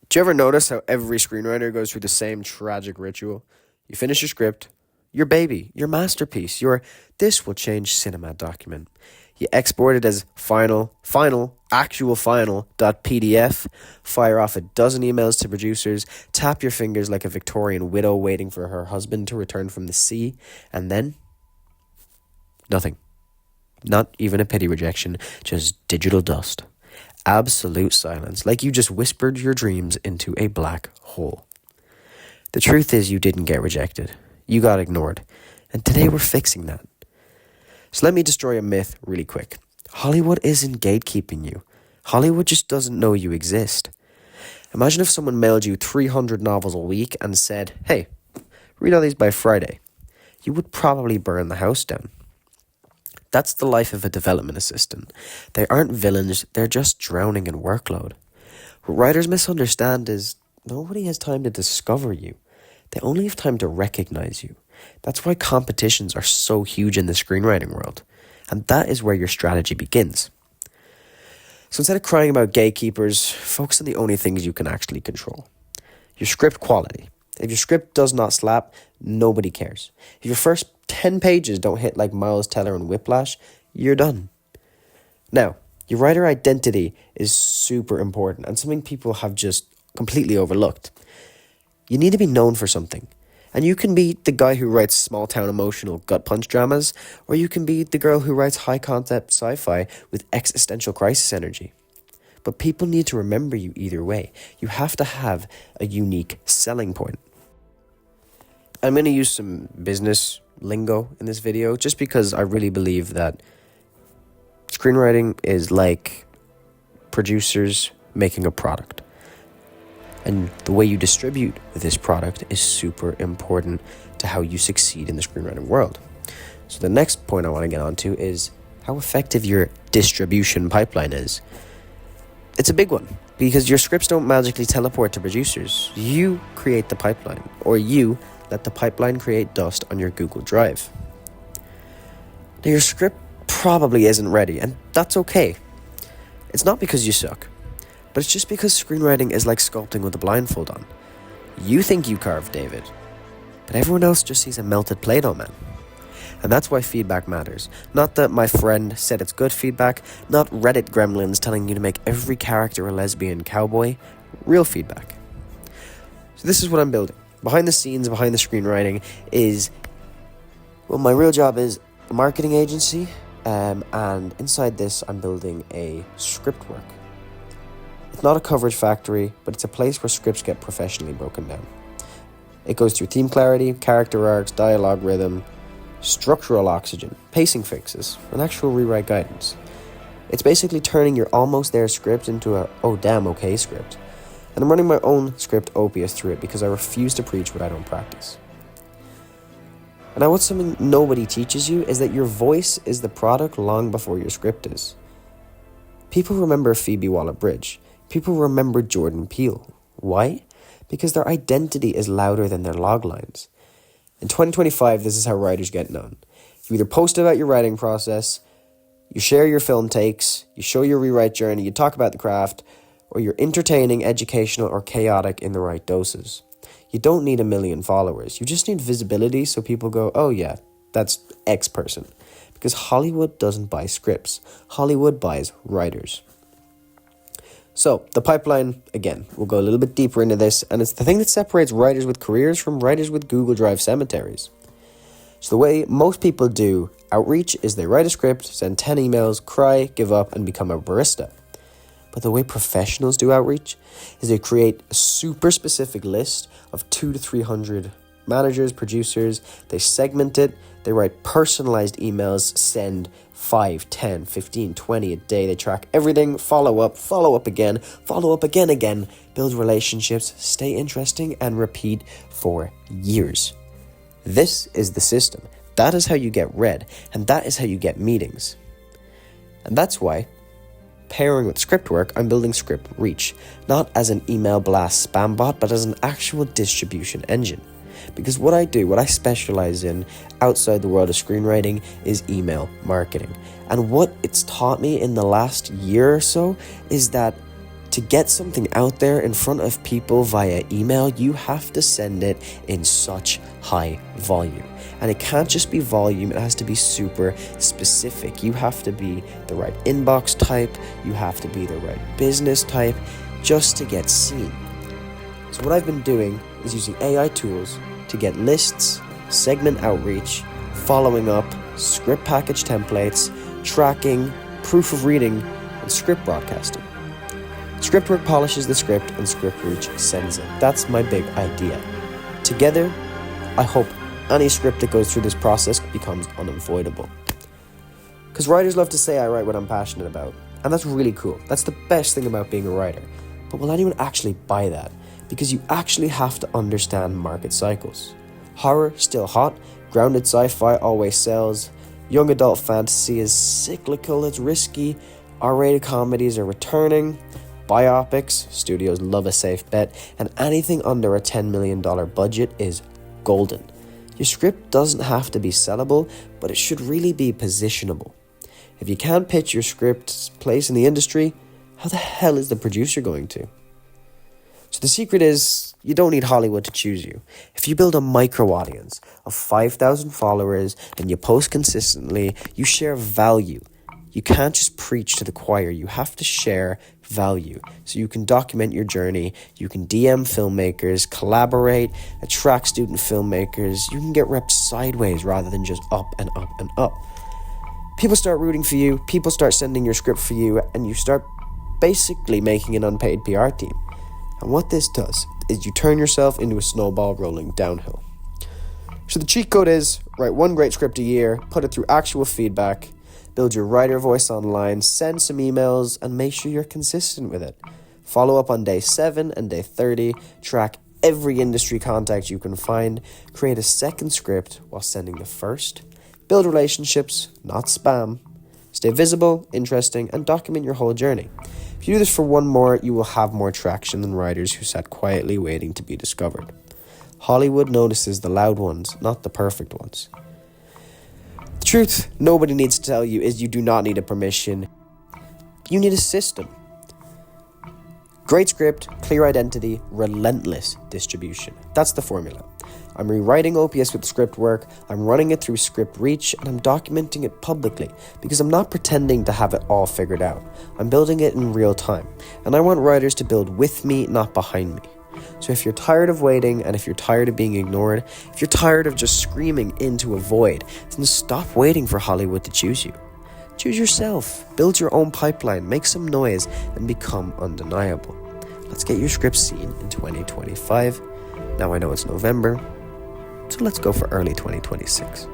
Do you ever notice how every screenwriter goes through the same tragic ritual? You finish your script, your baby, your masterpiece, your this will change cinema document. You export it as actual final.pdf, fire off a dozen emails to producers, tap your fingers like a Victorian widow waiting for her husband to return from the sea, and then nothing. Not even a pity rejection, just digital dust. Absolute silence, like you just whispered your dreams into a black hole. The truth is you didn't get rejected. You got ignored. And today we're fixing that. So let me destroy a myth really quick. Hollywood isn't gatekeeping you. Hollywood just doesn't know you exist. Imagine if someone mailed you 300 novels a week and said, hey, read all these by Friday. You would probably burn the house down. That's the life of a development assistant. They aren't villains, they're just drowning in workload. What writers misunderstand is nobody has time to discover you. They only have time to recognize you. That's why competitions are so huge in the screenwriting world. And that is where your strategy begins. So instead of crying about gatekeepers, focus on the only things you can actually control. Your script quality. If your script does not slap, nobody cares. If your first 10 pages don't hit like Miles Teller and Whiplash, you're done. Now, your writer identity is super important and something people have just completely overlooked. You need to be known for something. And you can be the guy who writes small-town emotional gut-punch dramas, or you can be the girl who writes high-concept sci-fi with existential crisis energy. But people need to remember you either way. You have to have a unique selling point. I'm going to use some business lingo in this video just because I really believe that screenwriting is like producers making a product. And the way you distribute this product is super important to how you succeed in the screenwriting world. So the next point I want to get onto is how effective your distribution pipeline is. It's a big one because your scripts don't magically teleport to producers. You create the pipeline, or you let the pipeline create dust on your Google Drive. Now your script probably isn't ready, and that's okay. It's not because you suck, but it's just because screenwriting is like sculpting with a blindfold on. You think you carved David, but everyone else just sees a melted Play-Doh man. And that's why feedback matters. Not that my friend said it's good feedback, not Reddit gremlins telling you to make every character a lesbian cowboy. Real feedback. So this is what I'm building. Behind the scenes, behind the screenwriting is, well, my real job is a marketing agency, and inside this I'm building a ScriptWork. It's not a coverage factory, but it's a place where scripts get professionally broken down. It goes through theme clarity, character arcs, dialogue rhythm, structural oxygen, pacing fixes, and actual rewrite guidance. It's basically turning your almost there script into a oh damn okay script. And I'm running my own script Opius through it because I refuse to preach what I don't practice. And now what's something nobody teaches you is that your voice is the product long before your script is. People remember Phoebe Waller-Bridge. People remember Jordan Peele. Why? Because their identity is louder than their log lines. In 2025, this is how writers get known. You either post about your writing process, you share your film takes, you show your rewrite journey, you talk about the craft, or you're entertaining, educational, or chaotic in the right doses. You don't need 1 million followers. You just need visibility so people go, oh yeah, that's X person. Because Hollywood doesn't buy scripts. Hollywood buys writers. So, the pipeline, again, we'll go a little bit deeper into this, and it's the thing that separates writers with careers from writers with Google Drive cemeteries. So the way most people do outreach is they write a script, send 10 emails, cry, give up, and become a barista. But the way professionals do outreach is they create a super specific list of 200 to 300 managers, producers, they segment it, they write personalized emails, send 5, 10, 15, 20 a day. They track everything, follow up again, build relationships, stay interesting, and repeat for years. This is the system. That is how you get read, and that is how you get meetings. And that's why, pairing with ScriptWork, I'm building ScriptReach, not as an email blast spam bot, but as an actual distribution engine. Because what I specialize in outside the world of screenwriting is email marketing. And what it's taught me in the last year or so is that To get something out there in front of people via email, you have to send it in such high volume. And it can't just be volume, it has to be super specific. You have to be the right inbox type, you have to be the right business type, just to get seen. So what I've been doing is using AI tools to get lists, segment outreach, following up, script package templates, tracking, proof of reading, and script broadcasting. ScriptWork polishes the script and ScriptReach sends it. That's my big idea. Together, I hope any script that goes through this process becomes unavoidable. Because writers love to say I write what I'm passionate about, and that's really cool. That's the best thing about being a writer. But will anyone actually buy that? Because you actually have to understand market cycles. Horror, still hot. Grounded sci-fi always sells. Young adult fantasy is cyclical, it's risky. R-rated comedies are returning. Biopics, studios love a safe bet, and anything under a $10 million budget is golden. Your script doesn't have to be sellable, but it should really be positionable. If you can't pitch your script's place in the industry, how the hell is the producer going to? So the secret is, you don't need Hollywood to choose you. If you build a micro audience of 5,000 followers and you post consistently, you share value. You can't just preach to the choir, you have to share value. So you can document your journey, you can DM filmmakers, collaborate, attract student filmmakers, you can get reps sideways rather than just up and up and up. People start rooting for you, people start sending your script for you, and you start basically making an unpaid PR team. And what this does is you turn yourself into a snowball rolling downhill. So the cheat code is, write one great script a year, put it through actual feedback, build your writer voice online, send some emails, and make sure you're consistent with it. Follow up on day 7 and day 30, track every industry contact you can find, create a second script while sending the first, build relationships, not spam, stay visible, interesting, and document your whole journey. If you do this for one more, you will have more traction than writers who sat quietly waiting to be discovered. Hollywood notices the loud ones, not the perfect ones. The truth nobody needs to tell you is you do not need a permission. You need a system. Great script, clear identity, relentless distribution. That's the formula. I'm rewriting OPS with ScriptWork, I'm running it through ScriptReach, and I'm documenting it publicly because I'm not pretending to have it all figured out. I'm building it in real time, and I want writers to build with me, not behind me. So if you're tired of waiting, and if you're tired of being ignored, if you're tired of just screaming into a void, then stop waiting for Hollywood to choose you. Choose yourself, build your own pipeline, make some noise, and become undeniable. Let's get your script seen in 2025. Now I know it's November, so let's go for early 2026.